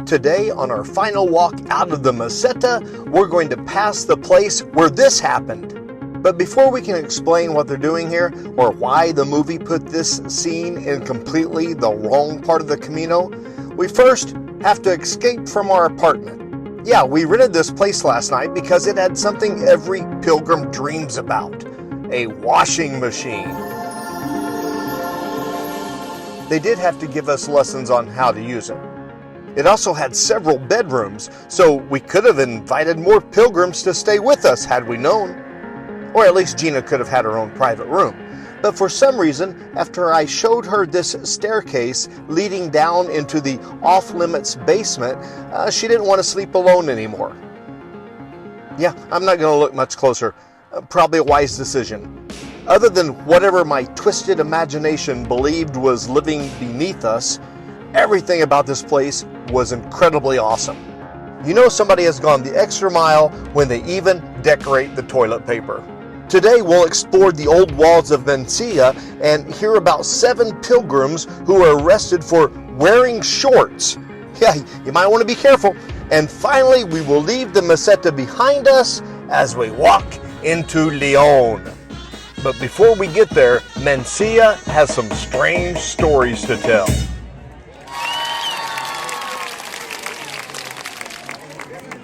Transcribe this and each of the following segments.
Today, on our final walk out of the Meseta, we're going to pass the place where this happened. But before we can explain what they're doing here, or why the movie put this scene in completely the wrong part of the Camino, we first have to escape from our apartment. Yeah, we rented this place last night because it had something every pilgrim dreams about: a washing machine. They did have to give us lessons on how to use it. It also had several bedrooms, so we could have invited more pilgrims to stay with us had we known. Or at least Gina could have had her own private room. But for some reason, after I showed her this staircase leading down into the off-limits basement, she didn't want to sleep alone anymore. Yeah, I'm not going to look much closer. Probably a wise decision. Other than whatever my twisted imagination believed was living beneath us, everything about this place was incredibly awesome. You know somebody has gone the extra mile when they even decorate the toilet paper. Today we'll explore the old walls of Mansilla and hear about 7 pilgrims who were arrested for wearing shorts. Yeah, you might want to be careful. And finally we will leave the Meseta behind us as we walk into León. But before we get there, Mansilla has some strange stories to tell.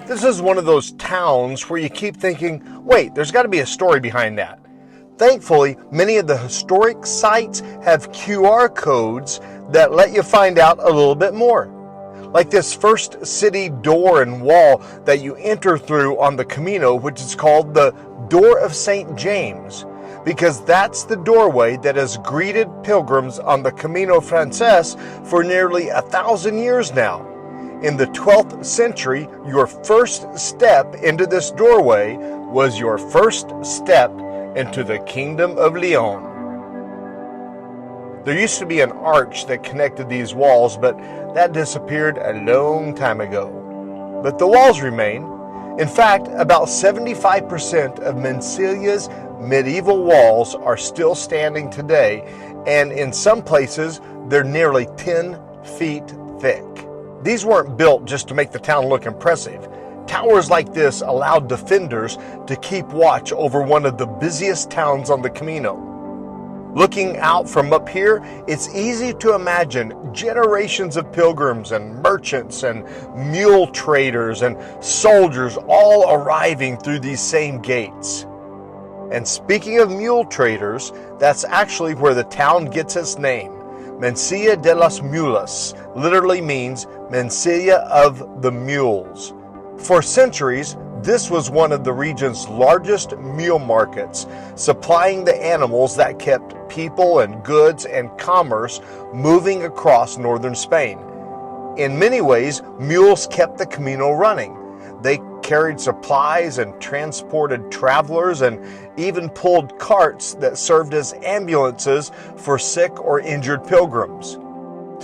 This is one of those towns where you keep thinking, wait, there's got to be a story behind that. Thankfully, many of the historic sites have QR codes that let you find out a little bit more. Like this first city door and wall that you enter through on the Camino, which is called the Door of St. James, because that's the doorway that has greeted pilgrims on the Camino Francés for nearly 1,000 years now. In the 12th century, your first step into this doorway was your first step into the Kingdom of León. There used to be an arch that connected these walls, but that disappeared a long time ago. But the walls remain. In fact, about 75% of Mansilla's medieval walls are still standing today, and in some places, they're nearly 10 feet thick. These weren't built just to make the town look impressive. Towers like this allowed defenders to keep watch over one of the busiest towns on the Camino. Looking out from up here, it's easy to imagine generations of pilgrims and merchants and mule traders and soldiers all arriving through these same gates. And speaking of mule traders, that's actually where the town gets its name. Mansilla de las Mulas literally means Mansilla of the Mules. For centuries, this was one of the region's largest mule markets, supplying the animals that kept people and goods and commerce moving across northern Spain. In many ways, mules kept the Camino running. They carried supplies and transported travelers and even pulled carts that served as ambulances for sick or injured pilgrims.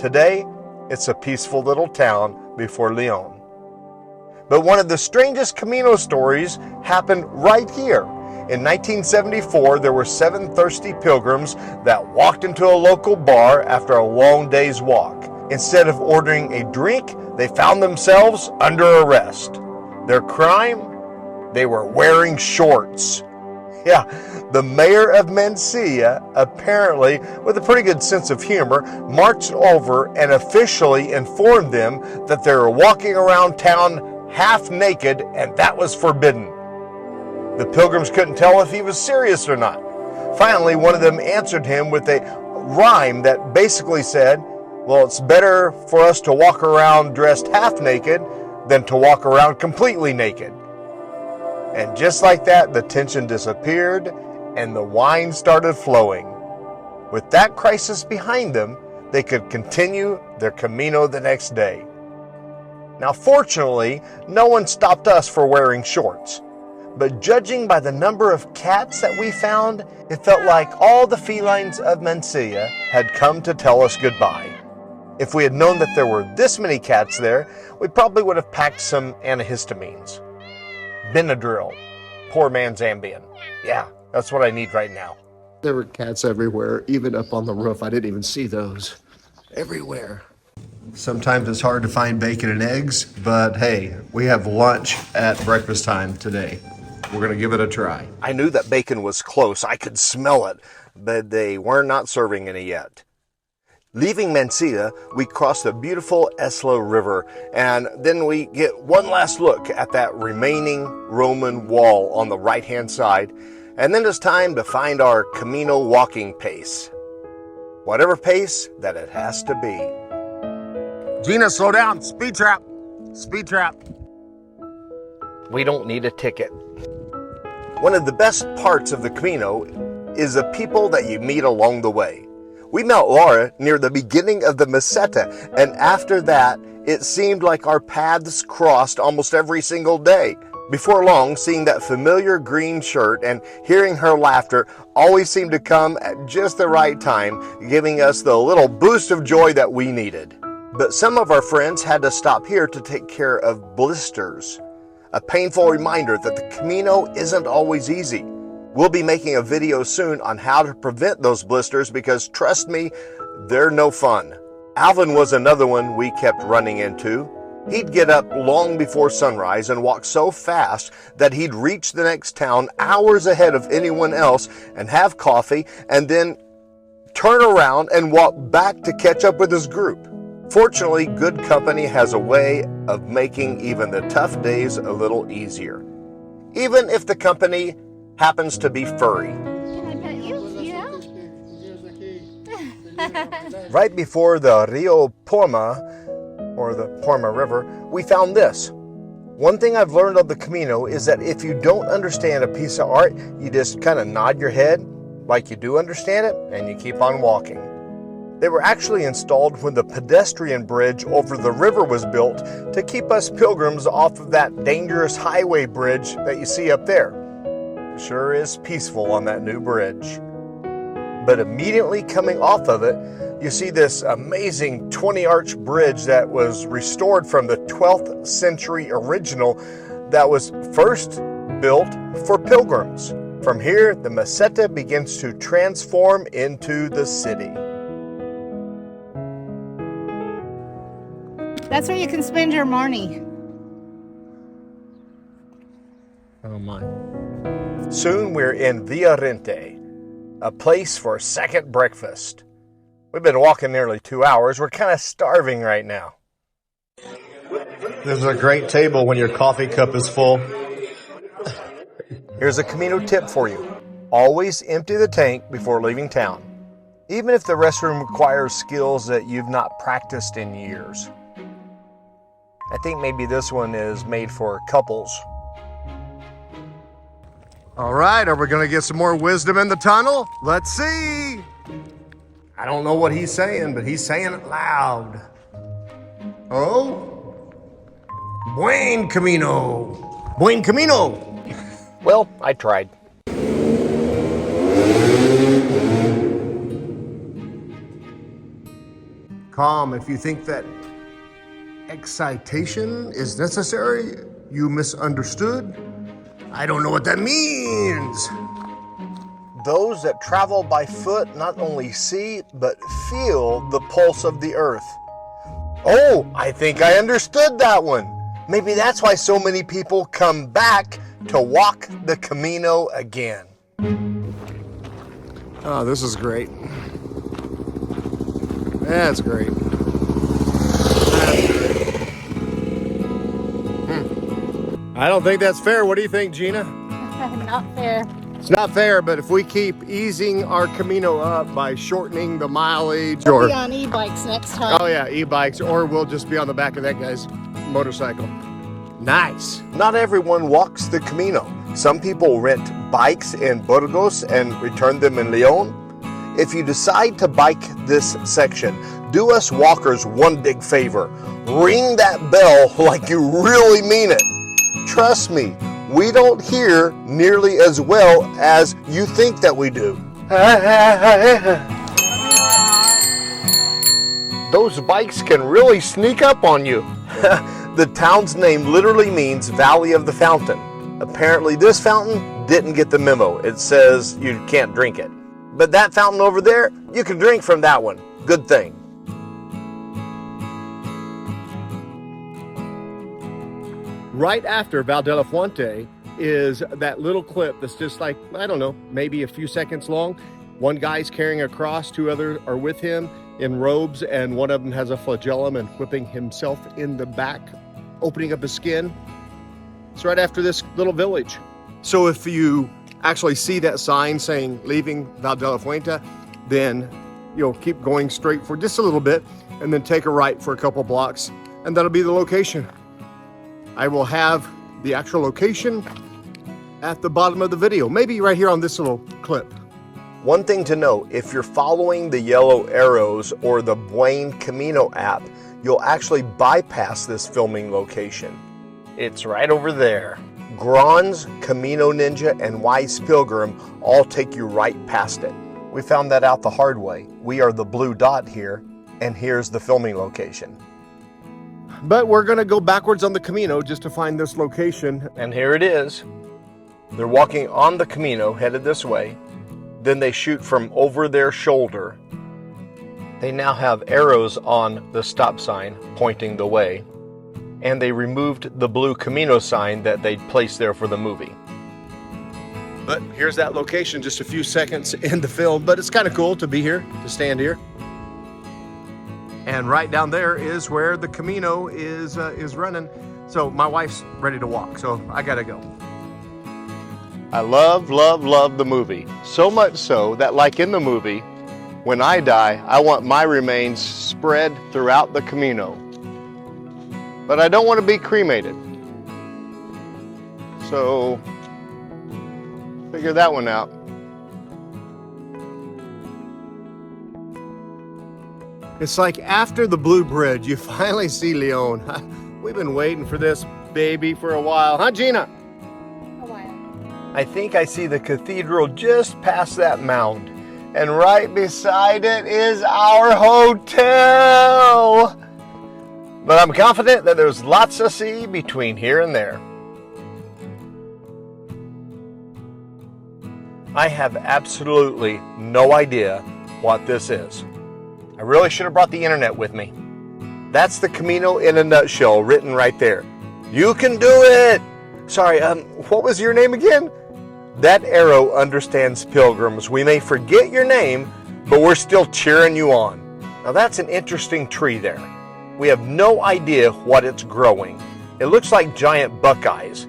Today, it's a peaceful little town before León. But one of the strangest Camino stories happened right here. In 1974, there were 7 thirsty pilgrims that walked into a local bar after a long day's walk. Instead of ordering a drink, they found themselves under arrest. Their crime? They were wearing shorts. Yeah, the mayor of Mansilla, apparently with a pretty good sense of humor, marched over and officially informed them that they were walking around town half naked and that was forbidden. The pilgrims couldn't tell if he was serious or not. Finally, one of them answered him with a rhyme that basically said, well, it's better for us to walk around dressed half naked than to walk around completely naked. And just like that, the tension disappeared and the wine started flowing. With that crisis behind them, they could continue their Camino the next day. Now, fortunately, no one stopped us for wearing shorts. But judging by the number of cats that we found, it felt like all the felines of Mansilla had come to tell us goodbye. If we had known that there were this many cats there, we probably would have packed some antihistamines. Benadryl. Poor man's Ambien. Yeah, that's what I need right now. There were cats everywhere, even up on the roof. I didn't even see those. Everywhere. Sometimes it's hard to find bacon and eggs, but hey, we have lunch at breakfast time today. We're gonna give it a try. I knew that bacon was close. I could smell it, but they were not serving any yet. Leaving Mansilla, we cross the beautiful Esla River, and then we get one last look at that remaining Roman wall on the right-hand side, and then it's time to find our Camino walking pace. Whatever pace that it has to be. Gina, slow down. Speed trap. Speed trap. We don't need a ticket. One of the best parts of the Camino is the people that you meet along the way. We met Laura near the beginning of the Meseta, and after that, it seemed like our paths crossed almost every single day. Before long, seeing that familiar green shirt and hearing her laughter always seemed to come at just the right time, giving us the little boost of joy that we needed. But some of our friends had to stop here to take care of blisters. A painful reminder that the Camino isn't always easy. We'll be making a video soon on how to prevent those blisters because, trust me, they're no fun. Alvin was another one we kept running into. He'd get up long before sunrise and walk so fast that he'd reach the next town hours ahead of anyone else and have coffee and then turn around and walk back to catch up with his group. Fortunately, good company has a way of making even the tough days a little easier, even if the company happens to be furry. Can I pet you? Right before the Rio Porma, or the Porma River, we found this. One thing I've learned on the Camino is that if you don't understand a piece of art, you just kind of nod your head like you do understand it, and you keep on walking. They were actually installed when the pedestrian bridge over the river was built to keep us pilgrims off of that dangerous highway bridge that you see up there. Sure is peaceful on that new bridge. But immediately coming off of it, you see this amazing 20-arch bridge that was restored from the 12th century original that was first built for pilgrims. From here, the Meseta begins to transform into the city. That's where you can spend your money. Oh my. Soon we're in Villarente, a place for second breakfast. We've been walking nearly 2 hours. We're kind of starving right now. This is a great table when your coffee cup is full. Here's a Camino tip for you. Always empty the tank before leaving town, even if the restroom requires skills that you've not practiced in years. I think maybe this one is made for couples. All right, are we going to get some more wisdom in the tunnel? Let's see. I don't know what he's saying, but he's saying it loud. Oh? Buen Camino. Buen Camino. Well, I tried. Calm, if you think that excitation is necessary, you misunderstood. I don't know what that means. Those that travel by foot not only see, but feel the pulse of the earth. Oh, I think I understood that one. Maybe that's why so many people come back to walk the Camino again. Oh, this is great. That's great. I don't think that's fair. What do you think, Gina? Not fair. It's not fair, but if we keep easing our Camino up by shortening the mileage, We'll be on e-bikes next time. oh yeah, e-bikes, or we'll just be on the back of that guy's motorcycle. Nice. Not everyone walks the Camino. Some people rent bikes in Burgos and return them in León. If you decide to bike this section, do us walkers one big favor. Ring that bell like you really mean it. Trust me, we don't hear nearly as well as you think that we do. Those bikes can really sneak up on you. The town's name literally means Valley of the Fountain. Apparently this fountain didn't get the memo. It says you can't drink it. But that fountain over there, you can drink from that one. Good thing. Right after Val de la Fuente is that little clip that's just like, I don't know, maybe a few seconds long. One guy's carrying a cross, two others are with him in robes, and one of them has a flagellum and whipping himself in the back, opening up his skin. It's right after this little village. So if you actually see that sign saying leaving Val de la Fuente, then you'll keep going straight for just a little bit and then take a right for a couple blocks, and that'll be the location. I will have the actual location at the bottom of the video, maybe right here on this little clip. One thing to note, if you're following the yellow arrows or the Buen Camino app, you'll actually bypass this filming location. It's right over there. Gron's, Camino Ninja, and Wise Pilgrim all take you right past it. We found that out the hard way. We are the blue dot here, and here's the filming location. But we're gonna go backwards on the Camino just to find this location. And here it is. They're walking on the Camino, headed this way. Then they shoot from over their shoulder. They now have arrows on the stop sign pointing the way. And they removed the blue Camino sign that they'd placed there for the movie. But here's that location, just a few seconds in the film, but it's kind of cool to be here, to stand here. And right down there is where the Camino is running. So my wife's ready to walk, so I gotta go. I love, love, love the movie. So much so that, like in the movie, when I die, I want my remains spread throughout the Camino. But I don't want to be cremated. So, figure that one out. It's like after the Blue Bridge, you finally see León. We've been waiting for this baby for a while. Huh, Gina? A while. I think I see the cathedral just past that mound. And right beside it is our hotel. But I'm confident that there's lots to see between here and there. I have absolutely no idea what this is. I really should have brought the internet with me. That's the Camino in a nutshell, written right there. You can do it! Sorry, what was your name again? That arrow understands pilgrims. We may forget your name, but we're still cheering you on. Now that's an interesting tree there. We have no idea what it's growing. It looks like giant buckeyes,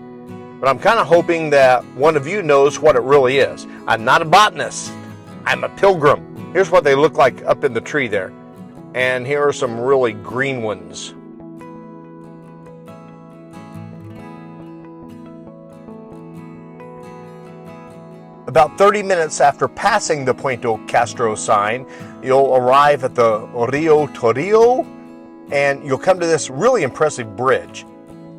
but I'm kind of hoping that one of you knows what it really is. I'm not a botanist. I'm a pilgrim. Here's what they look like up in the tree there. And here are some really green ones. About 30 minutes after passing the Puente Castro sign, you'll arrive at the Rio Torrio, and you'll come to this really impressive bridge.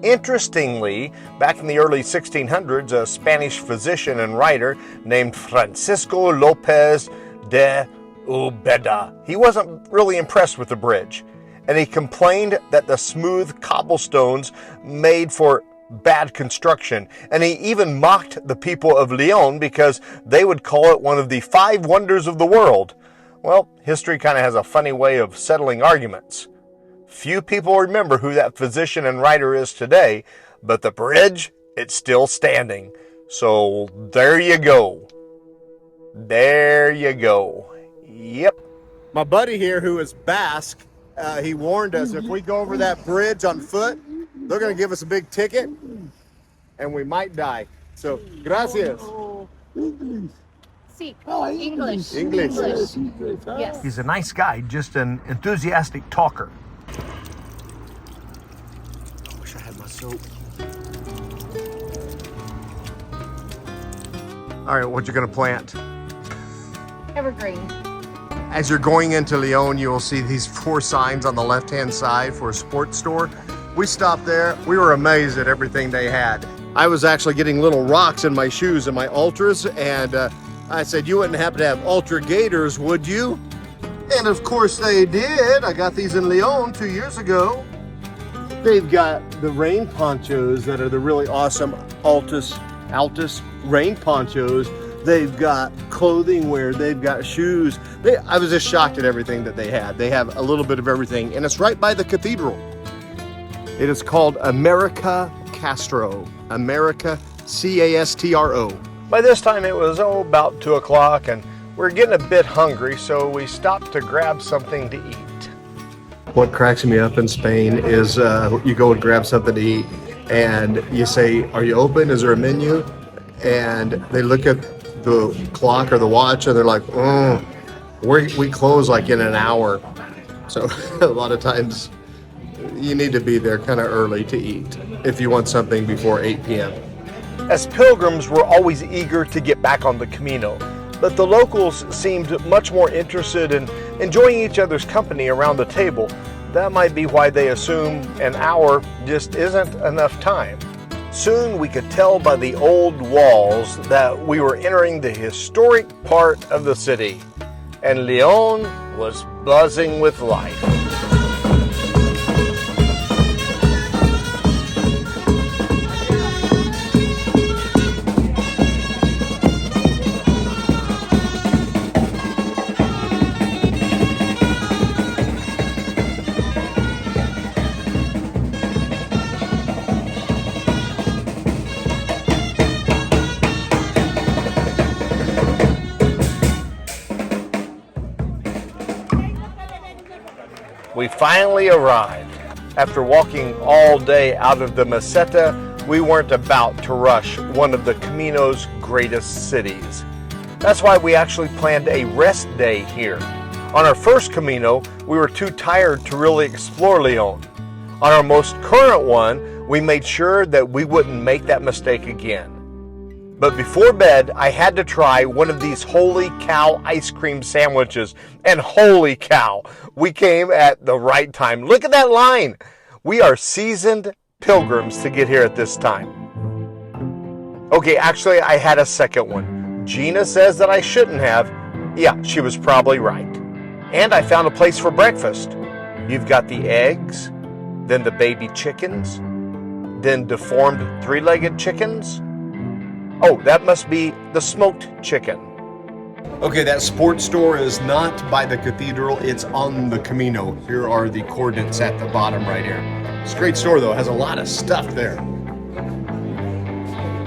Interestingly, back in the early 1600s, a Spanish physician and writer named Francisco Lopez de Ubeda, he wasn't really impressed with the bridge, and he complained that the smooth cobblestones made for bad construction, and he even mocked the people of León because they would call it one of the 5 wonders of the world. Well, history kind of has a funny way of settling arguments. Few people remember who that physician and writer is today, but the bridge, it's still standing. So there you go. There you go. Yep. My buddy here, who is Basque, he warned us if we go over that bridge on foot, they're going to give us a big ticket, and we might die. So, gracias. Sí, English. English. Yes. He's a nice guy, just an enthusiastic talker. I wish I had my soap. All right, what you going to plant? Evergreen. As you're going into León, you will see these 4 signs on the left-hand side for a sports store. We stopped there. We were amazed at everything they had. I was actually getting little rocks in my shoes and my Ultras, and I said, you wouldn't happen to have Ultra Gators, would you? And of course they did. I got these in León 2 years ago. They've got the rain ponchos that are the really awesome Altus rain ponchos. They've got clothing wear, they've got shoes. I was just shocked at everything that they had. They have a little bit of everything, and it's right by the cathedral. It is called America Castro, America, Castro. By this time it was about 2 o'clock and we're getting a bit hungry, so we stopped to grab something to eat. What cracks me up in Spain is you go and grab something to eat and you say, "Are you open? Is there a menu?" And they look at the clock or the watch and they're like, we close like in an hour. So a lot of times you need to be there kind of early to eat if you want something before 8 p.m. As pilgrims, we're always eager to get back on the Camino, but the locals seemed much more interested in enjoying each other's company around the table. That might be why they assume an hour just isn't enough time. Soon we could tell by the old walls that we were entering the historic part of the city, and León was buzzing with life. We finally arrived. After walking all day out of the Meseta, we weren't about to rush one of the Camino's greatest cities. That's why we actually planned a rest day here. On our first Camino, we were too tired to really explore León. On our most current one, we made sure that we wouldn't make that mistake again. But before bed, I had to try one of these holy cow ice cream sandwiches. And holy cow, we came at the right time. Look at that line. We are seasoned pilgrims to get here at this time. Okay, actually, I had a second one. Gina says that I shouldn't have. Yeah, she was probably right. And I found a place for breakfast. You've got the eggs, then the baby chickens, then deformed three-legged chickens. Oh, that must be the smoked chicken. Okay, that sports store is not by the cathedral, it's on the Camino. Here are the coordinates at the bottom right here. It's a great store though, it has a lot of stuff there.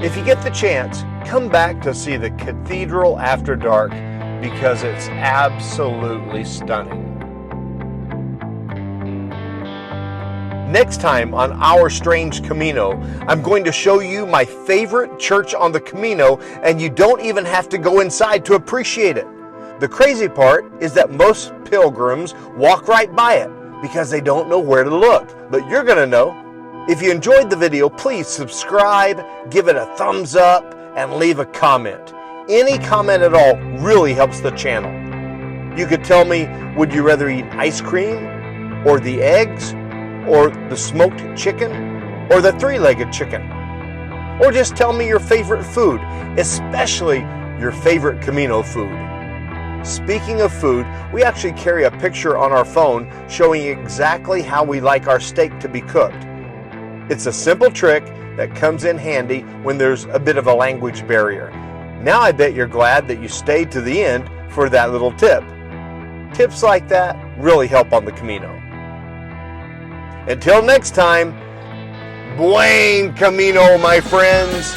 If you get the chance, come back to see the cathedral after dark because it's absolutely stunning. Next time on Our Strange Camino, I'm going to show you my favorite church on the Camino, and you don't even have to go inside to appreciate it. The crazy part is that most pilgrims walk right by it because they don't know where to look, but you're going to know. If you enjoyed the video, please subscribe, give it a thumbs up, and leave a comment. Any comment at all really helps the channel. You could tell me, would you rather eat ice cream or the eggs? Or the smoked chicken, or the three-legged chicken. Or just tell me your favorite food, especially your favorite Camino food. Speaking of food, we actually carry a picture on our phone showing exactly how we like our steak to be cooked. It's a simple trick that comes in handy when there's a bit of a language barrier. Now I bet you're glad that you stayed to the end for that little tip. Tips like that really help on the Camino. Until next time, Buen Camino, my friends.